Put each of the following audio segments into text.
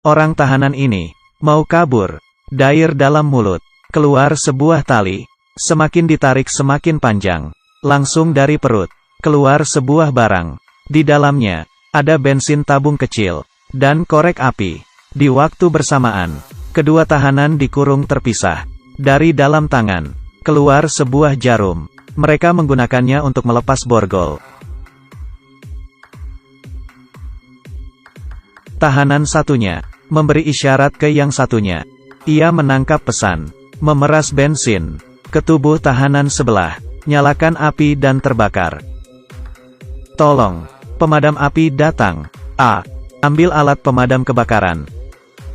Orang tahanan ini mau kabur. Dair dalam mulut. Keluar sebuah tali. Semakin ditarik semakin panjang. Langsung dari perut. Keluar sebuah barang. Di dalamnya ada bensin tabung kecil dan korek api. Di waktu bersamaan, kedua tahanan dikurung terpisah. Dari dalam tangan keluar sebuah jarum. Mereka menggunakannya untuk melepas borgol. Tahanan satunya memberi isyarat ke yang satunya. Ia menangkap pesan, memeras bensin ke tubuh tahanan sebelah, nyalakan api dan terbakar. Tolong, pemadam api datang. Ambil alat pemadam kebakaran.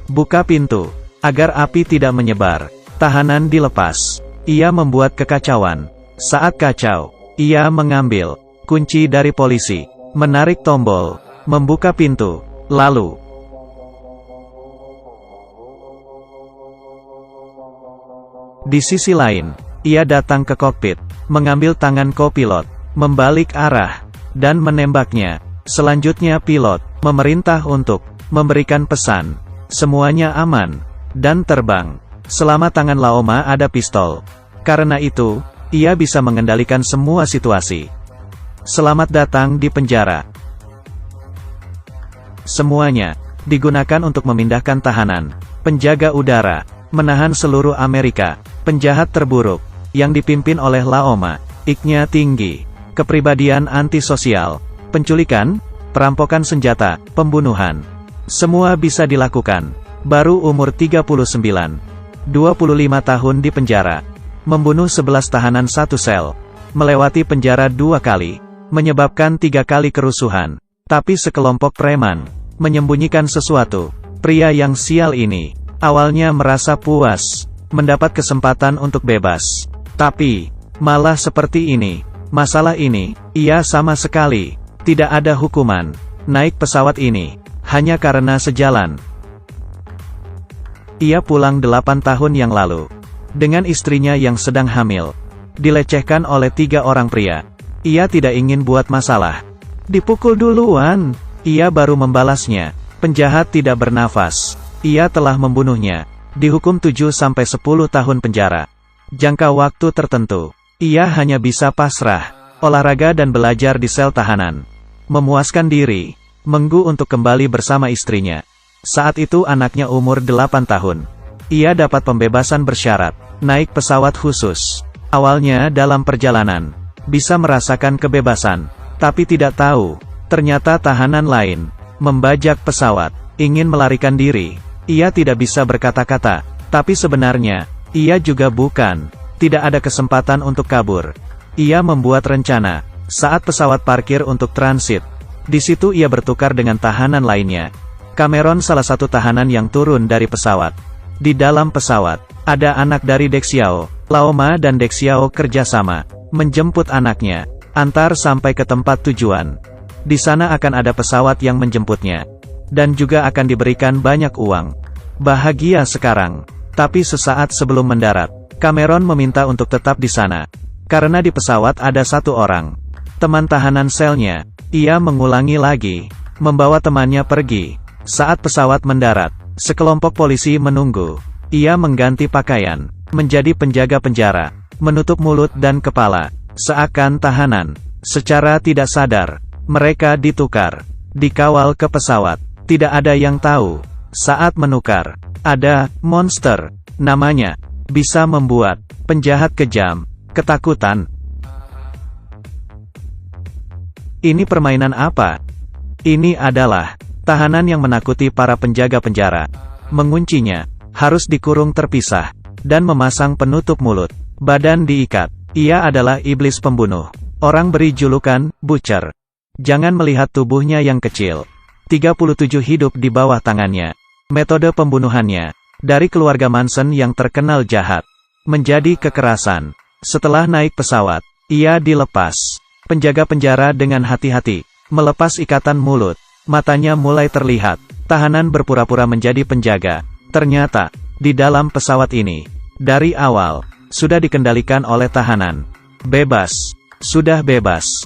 Buka pintu, agar api tidak menyebar. Tahanan dilepas. Ia membuat kekacauan. Saat kacau, ia mengambil kunci dari polisi, menarik tombol, membuka pintu, lalu di sisi lain, ia datang ke kokpit, mengambil tangan kopilot, membalik arah, dan menembaknya. Selanjutnya pilot memerintah untuk memberikan pesan. Semuanya aman dan terbang. Selama tangan Laoma ada pistol. Karena itu, ia bisa mengendalikan semua situasi. Selamat datang di penjara. Semuanya digunakan untuk memindahkan tahanan, penjaga udara, menahan seluruh Amerika, penjahat terburuk, yang dipimpin oleh Laoma. IQ-nya tinggi, kepribadian antisosial, penculikan, perampokan senjata, pembunuhan. Semua bisa dilakukan. Baru umur 39. 25 tahun di penjara. Membunuh 11 tahanan satu sel. Melewati penjara 2 kali. Menyebabkan 3 kali kerusuhan. Tapi sekelompok preman menyembunyikan sesuatu. Pria yang sial ini awalnya merasa puas mendapat kesempatan untuk bebas. Tapi malah seperti ini. Masalah ini, ia sama sekali tidak ada hukuman. Naik pesawat ini hanya karena sejalan. Ia pulang 8 tahun yang lalu dengan istrinya yang sedang hamil. Dilecehkan oleh 3 orang pria. Ia tidak ingin buat masalah. Dipukul duluan. Ia baru membalasnya. Penjahat tidak bernafas. Ia telah membunuhnya. Dihukum 7-10 tahun penjara. Jangka waktu tertentu. Ia hanya bisa pasrah, olahraga dan belajar di sel tahanan. Memuaskan diri, menggu untuk kembali bersama istrinya. Saat itu anaknya umur 8 tahun. Ia dapat pembebasan bersyarat, naik pesawat khusus. Awalnya dalam perjalanan, bisa merasakan kebebasan, tapi tidak tahu, ternyata tahanan lain membajak pesawat, ingin melarikan diri. Ia tidak bisa berkata-kata, tapi sebenarnya, ia juga bukan. Tidak ada kesempatan untuk kabur. Ia membuat rencana. Saat pesawat parkir untuk transit, di situ ia bertukar dengan tahanan lainnya. Cameron salah satu tahanan yang turun dari pesawat. Di dalam pesawat, ada anak dari Dexiao. Laoma dan Dexiao kerjasama, menjemput anaknya, antar sampai ke tempat tujuan. Di sana akan ada pesawat yang menjemputnya. Dan juga akan diberikan banyak uang. Bahagia sekarang. Tapi sesaat sebelum mendarat, Cameron meminta untuk tetap di sana. Karena di pesawat ada 1 orang. Teman tahanan selnya. Ia mengulangi lagi. Membawa temannya pergi. Saat pesawat mendarat, sekelompok polisi menunggu. Ia mengganti pakaian, menjadi penjaga penjara, menutup mulut dan kepala, seakan tahanan. Secara tidak sadar, mereka ditukar, dikawal ke pesawat. Tidak ada yang tahu. Saat menukar, ada monster, namanya, bisa membuat penjahat kejam ketakutan. Ini permainan apa? Ini adalah tahanan yang menakuti para penjaga penjara. Menguncinya, harus dikurung terpisah, dan memasang penutup mulut. Badan diikat. Ia adalah iblis pembunuh. Orang beri julukan, Butcher. Jangan melihat tubuhnya yang kecil. 37 hidup di bawah tangannya. Metode pembunuhannya, dari keluarga Manson yang terkenal jahat, menjadi kekerasan. Setelah naik pesawat, ia dilepas. Penjaga penjara dengan hati-hati, melepas ikatan mulut. Matanya mulai terlihat. Tahanan berpura-pura menjadi penjaga. Ternyata, di dalam pesawat ini, dari awal, sudah dikendalikan oleh tahanan. Bebas. Sudah bebas.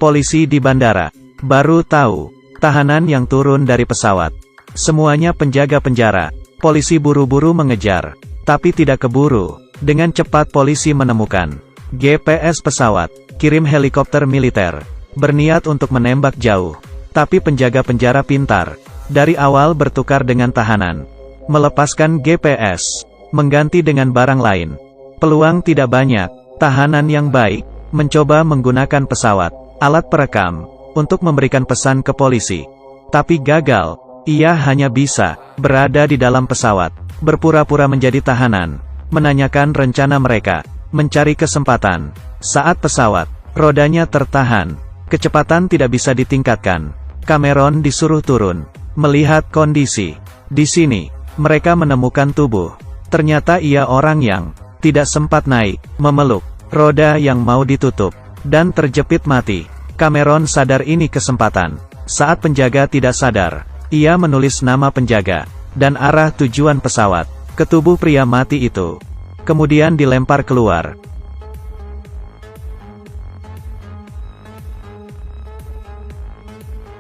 Polisi di bandara baru tahu, Tahanan yang turun dari pesawat. Semuanya penjaga penjara. Polisi buru-buru mengejar. Tapi tidak keburu. Dengan cepat polisi menemukan GPS pesawat. Kirim helikopter militer. Berniat untuk menembak jauh. Tapi penjaga penjara pintar. Dari awal bertukar dengan tahanan. Melepaskan GPS. Mengganti dengan barang lain. Peluang tidak banyak. Tahanan yang baik. Mencoba menggunakan pesawat. Alat perekam. Untuk memberikan pesan ke polisi. Tapi gagal. Ia hanya bisa berada di dalam pesawat. Berpura-pura menjadi tahanan. Menanyakan rencana mereka. Mencari kesempatan. Saat pesawat. Rodanya tertahan. Kecepatan tidak bisa ditingkatkan. Cameron disuruh turun. Melihat kondisi. Di sini. Mereka menemukan tubuh. Ternyata ia orang yang tidak sempat naik. Memeluk. Roda yang mau ditutup. Dan terjepit mati. Cameron sadar ini kesempatan. Saat penjaga tidak sadar, ia menulis nama penjaga, dan arah tujuan pesawat, ke tubuh pria mati itu. Kemudian dilempar keluar.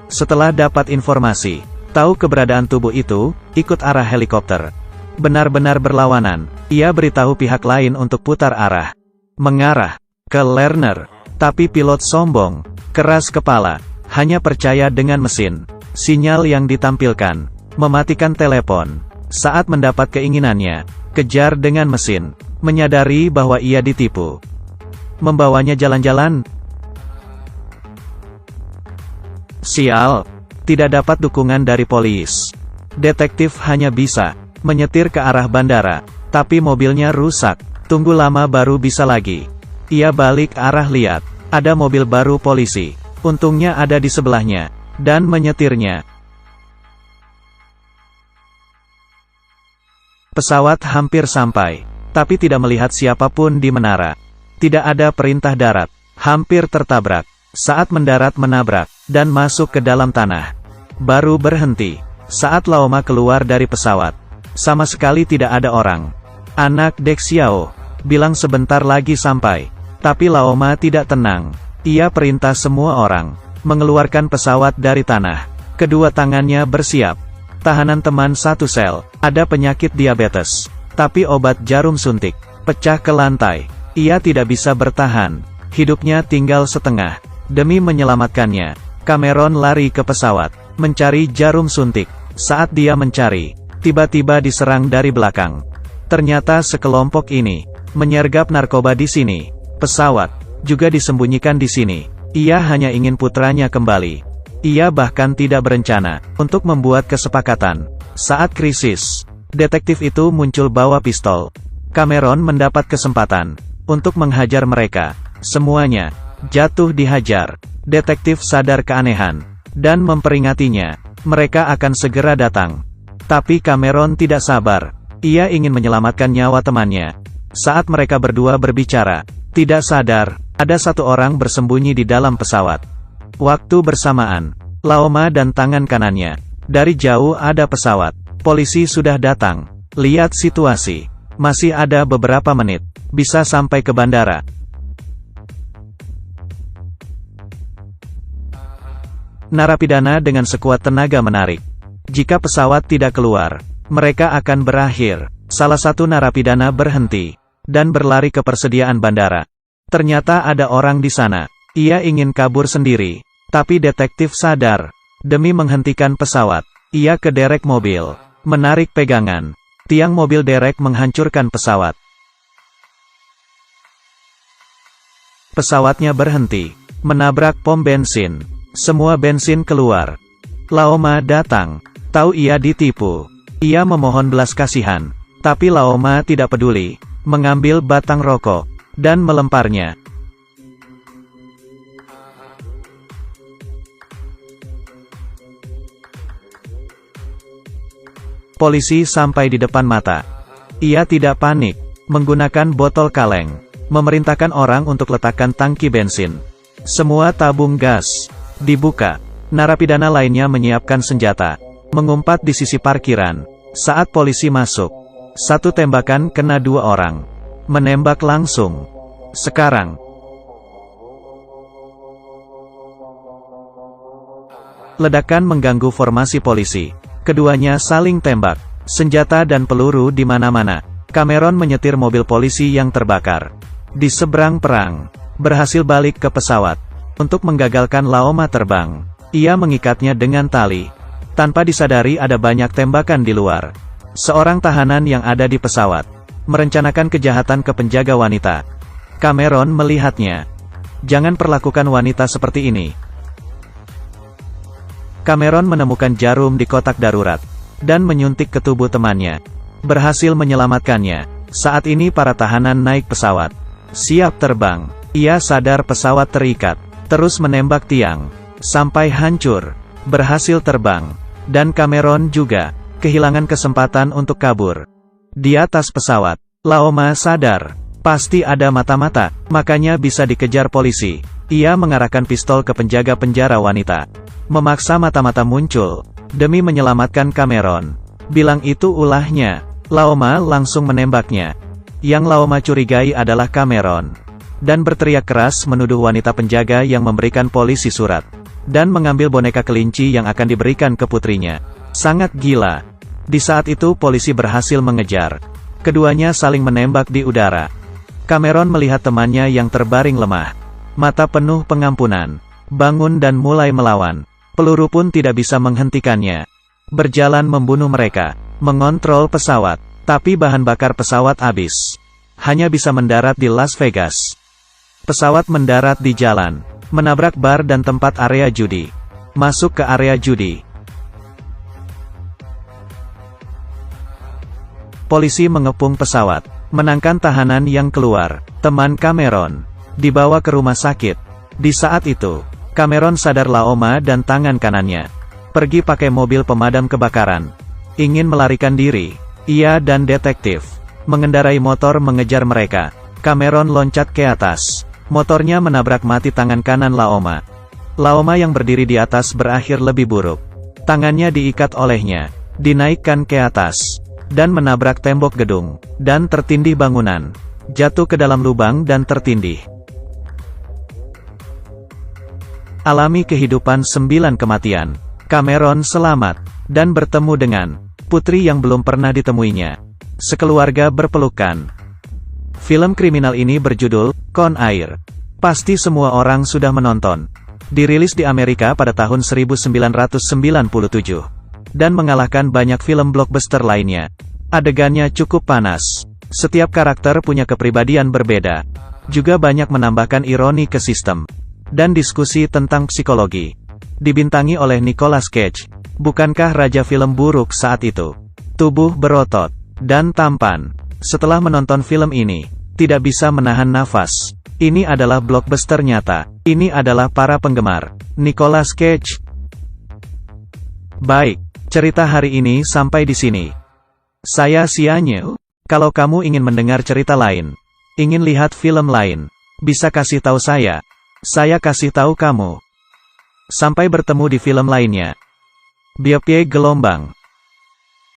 Setelah dapat informasi, tahu keberadaan tubuh itu, ikut arah helikopter. Benar-benar berlawanan, ia beritahu pihak lain untuk putar arah. Mengarah ke Lerner. Tapi pilot sombong. Keras kepala, hanya percaya dengan mesin. Sinyal yang ditampilkan, mematikan telepon. Saat mendapat keinginannya, kejar dengan mesin. Menyadari bahwa ia ditipu. Membawanya jalan-jalan. Sial, tidak dapat dukungan dari polis. Detektif hanya bisa menyetir ke arah bandara, tapi mobilnya rusak. Tunggu lama baru bisa lagi. Ia balik arah lihat. Ada mobil baru polisi. Untungnya ada di sebelahnya. Dan menyetirnya. Pesawat hampir sampai. Tapi tidak melihat siapapun di menara. Tidak ada perintah darat. Hampir tertabrak. Saat mendarat menabrak. Dan masuk ke dalam tanah. Baru berhenti. Saat Laoma keluar dari pesawat. Sama sekali tidak ada orang. Anak Dek Xiao bilang sebentar lagi sampai. Tapi Laoma tidak tenang. Ia perintah semua orang mengeluarkan pesawat dari tanah. Kedua tangannya bersiap. Tahanan teman satu sel, ada penyakit diabetes. Tapi obat jarum suntik pecah ke lantai. Ia tidak bisa bertahan. Hidupnya tinggal setengah. Demi menyelamatkannya, Cameron lari ke pesawat, mencari jarum suntik. Saat dia mencari, tiba-tiba diserang dari belakang. Ternyata sekelompok ini menyergap narkoba di sini. Pesawat juga disembunyikan di sini. Ia hanya ingin putranya kembali. Ia bahkan tidak berencana untuk membuat kesepakatan. Saat krisis, detektif itu muncul bawa pistol. Cameron mendapat kesempatan untuk menghajar mereka. Semuanya jatuh dihajar. Detektif sadar keanehan dan memperingatinya. Mereka akan segera datang. Tapi Cameron tidak sabar. Ia ingin menyelamatkan nyawa temannya. Saat mereka berdua berbicara, tidak sadar, ada satu orang bersembunyi di dalam pesawat. Waktu bersamaan, Laoma dan tangan kanannya. Dari jauh ada pesawat. Polisi sudah datang. Lihat situasi. Masih ada beberapa menit. Bisa sampai ke bandara. Narapidana dengan sekuat tenaga menarik. Jika pesawat tidak keluar, mereka akan berakhir. Salah satu narapidana berhenti dan berlari ke persediaan bandara. Ternyata ada orang di sana. Ia ingin kabur sendiri. Tapi detektif sadar. Demi menghentikan pesawat, ia ke derek mobil. Menarik pegangan. Tiang mobil derek menghancurkan pesawat. Pesawatnya berhenti. Menabrak pom bensin. Semua bensin keluar. Laoma datang. Tahu ia ditipu. Ia memohon belas kasihan. Tapi Laoma tidak peduli. Mengambil batang rokok. Dan melemparnya. Polisi sampai di depan mata. Ia tidak panik. Menggunakan botol kaleng. Memerintahkan orang untuk letakkan tangki bensin. Semua tabung gas dibuka. Narapidana lainnya menyiapkan senjata. Mengumpat di sisi parkiran. Saat polisi masuk, satu tembakan kena dua orang. Menembak langsung. Sekarang, Ledakan mengganggu formasi polisi. Keduanya saling tembak. Senjata dan peluru di mana-mana. Cameron menyetir mobil polisi yang terbakar. Di seberang perang, berhasil balik ke pesawat. Untuk menggagalkan Laoma terbang, ia mengikatnya dengan tali. Tanpa disadari ada banyak tembakan di luar. Seorang tahanan yang ada di pesawat merencanakan kejahatan ke penjaga wanita. Cameron melihatnya. Jangan perlakukan wanita seperti ini. Cameron menemukan jarum di kotak darurat dan menyuntik ke tubuh temannya. Berhasil menyelamatkannya. Saat ini para tahanan naik pesawat. Siap terbang. Ia sadar pesawat terikat. Terus menembak tiang. Sampai hancur. Berhasil terbang. Dan Cameron juga kehilangan kesempatan untuk kabur. Di atas pesawat, Laoma sadar. Pasti ada mata-mata, makanya bisa dikejar polisi. Ia mengarahkan pistol ke penjaga penjara wanita. Memaksa mata-mata muncul. Demi menyelamatkan Cameron. Bilang itu ulahnya. Laoma langsung menembaknya. Yang Laoma curigai adalah Cameron. Dan berteriak keras menuduh wanita penjaga yang memberikan polisi surat. Dan mengambil boneka kelinci yang akan diberikan ke putrinya. Sangat gila. Di saat itu polisi berhasil mengejar. Keduanya saling menembak di udara. Cameron melihat temannya yang terbaring lemah. Mata penuh pengampunan. Bangun dan mulai melawan. Peluru pun tidak bisa menghentikannya. Berjalan membunuh mereka. Mengontrol pesawat. Tapi bahan bakar pesawat habis. Hanya bisa mendarat di Las Vegas. Pesawat mendarat di jalan. Menabrak bar dan tempat area judi. Masuk ke area judi. Polisi mengepung pesawat. Menangkan tahanan yang keluar. Teman Cameron dibawa ke rumah sakit. Di saat itu, Cameron sadar Laoma dan tangan kanannya. Pergi pakai mobil pemadam kebakaran. Ingin melarikan diri. Ia dan detektif mengendarai motor mengejar mereka. Cameron loncat ke atas. Motornya menabrak mati tangan kanan Laoma. Laoma yang berdiri di atas berakhir lebih buruk. Tangannya diikat olehnya. Dinaikkan ke atas. Dan menabrak tembok gedung. Dan tertindih bangunan. Jatuh ke dalam lubang dan tertindih. Alami kehidupan 9 kematian. Cameron selamat. Dan bertemu dengan putri yang belum pernah ditemuinya. Sekeluarga berpelukan. Film kriminal ini berjudul Con Air. Pasti semua orang sudah menonton. Dirilis di Amerika pada tahun 1997. Dan mengalahkan banyak film blockbuster lainnya. Adegannya cukup panas. Setiap karakter punya kepribadian berbeda. Juga banyak menambahkan ironi ke sistem. Dan diskusi tentang psikologi. Dibintangi oleh Nicolas Cage. Bukankah raja film buruk saat itu? Tubuh berotot. Dan tampan. Setelah menonton film ini, tidak bisa menahan nafas. Ini adalah blockbuster nyata. Ini adalah para penggemar Nicolas Cage. Baik, cerita hari ini sampai di sini. Saya Sianyu. Kalau kamu ingin mendengar cerita lain, ingin lihat film lain, bisa kasih tahu saya. Saya kasih tahu kamu. Sampai bertemu di film lainnya. Biopie Gelombang.